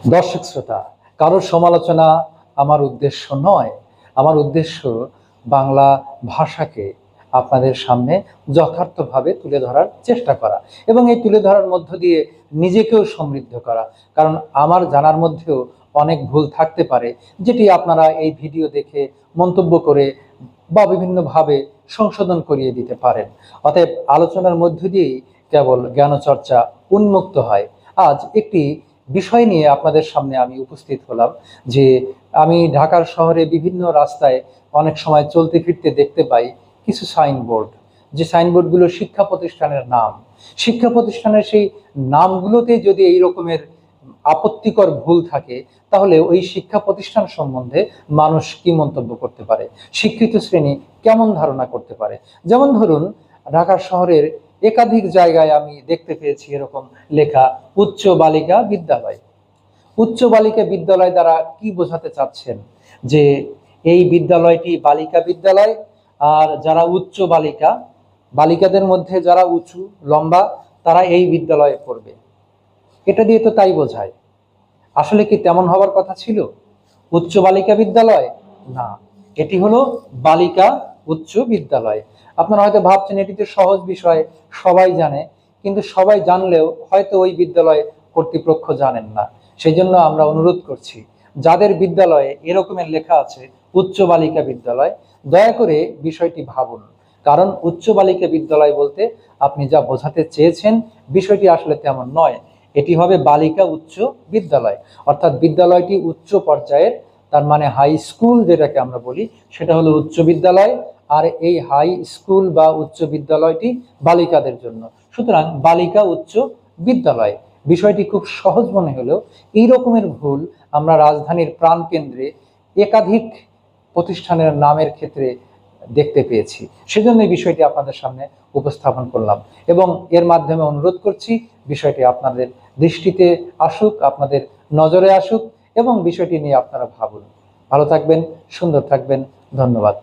দর্শক শ্রোতা, কারোর সমালোচনা আমার উদ্দেশ্য নয়। আমার উদ্দেশ্য বাংলা ভাষাকে আপনাদের সামনে যথার্থভাবে তুলে ধরার চেষ্টা করা এবং এই তুলে ধরার মধ্য দিয়ে নিজেকেও সমৃদ্ধ করা। কারণ আমার জানার মধ্যেও অনেক ভুল থাকতে পারে, যেটি আপনারা এই ভিডিও দেখে মন্তব্য করে বা বিভিন্নভাবে সংশোধন করিয়ে দিতে পারেন। অতএব আলোচনার মধ্য দিয়েই কেবল জ্ঞানচর্চা উন্মুক্ত হয়। আজ একটি বিষয় নিয়ে আপনাদের সামনে আমি উপস্থিত হলাম যে আমি ঢাকার শহরে বিভিন্ন রাস্তায় অনেক সময় চলতে ফিরতে দেখতে পাই কিছু সাইনবোর্ড, যে সাইনবোর্ডগুলো শিক্ষা প্রতিষ্ঠানের নাম। শিক্ষা প্রতিষ্ঠানের সেই নামগুলোতে যদি এই রকমের আপত্তিকর ভুল থাকে, তাহলে ওই শিক্ষা প্রতিষ্ঠান সম্বন্ধে মানুষ কি মন্তব্য করতে পারে, শিক্ষিত শ্রেণী কেমন ধারণা করতে পারে। যেমন ধরুন, ঢাকা শহরের একাধিক জায়গায় আমি দেখতে পেয়েছি এরকম লেখা উচ্চ বালিকা বিদ্যালয়। উচ্চ বালিকা বিদ্যালয় দ্বারা কি বোঝাতে চাচ্ছেন? যে এই বিদ্যালয়টি বালিকা বিদ্যালয়, আর যারা উচ্চ বালিকা, বালিকাদের মধ্যে যারা উঁচু লম্বা, তারা এই বিদ্যালয়ে পড়বে। এটা দিয়ে তো তাই বোঝায়। আসলে কি তেমন হওয়ার কথা ছিল? উচ্চ বালিকা বিদ্যালয় না, এটি হলো বালিকা উচ্চ বিদ্যালয়। আপনারা হয়তো ভাবছেন এটি তো সহজ বিষয়, সবাই জানে। কিন্তু সবাই জানলেও হয়তো ওই বিদ্যালয় কর্তৃপক্ষ জানেন না। সেই জন্য আমরা অনুরোধ করছি, যাদের বিদ্যালয়ে এরকমের লেখা আছে উচ্চ বালিকা বিদ্যালয়, দয়া করে বিষয়টি ভাবুন। কারণ উচ্চ বালিকা বিদ্যালয় বলতে আপনি যা বোঝাতে চেয়েছেন বিষয়টি আসলে তেমন নয়। এটি হবে বালিকা উচ্চ বিদ্যালয়, অর্থাৎ বিদ্যালয়টি উচ্চ পর্যায়ের। তার মানে হাই স্কুল যেটাকে আমরা বলি, সেটা হলো উচ্চ বিদ্যালয়। আর এই হাই স্কুল বা উচ্চ বিদ্যালয়টি বালিকাদের জন্য। সুতরাং বালিকা উচ্চ বিদ্যালয়, বিষয়টি খুব সহজ মনে হলেও এই রকমের ভুল আমরা রাজধানীর প্রাণকেন্দ্রে একাধিক প্রতিষ্ঠানের নামের ক্ষেত্রে দেখতে পেয়েছি। সেজন্য এই বিষয়টি আপনাদের সামনে উপস্থাপন করলাম এবং এর মাধ্যমে অনুরোধ করছি বিষয়টি আপনাদের দৃষ্টিতে আসুক, আপনাদের নজরে আসুক এবং বিষয়টি নিয়ে আপনারা ভাবুন। ভালো থাকবেন, সুন্দর থাকবেন। ধন্যবাদ।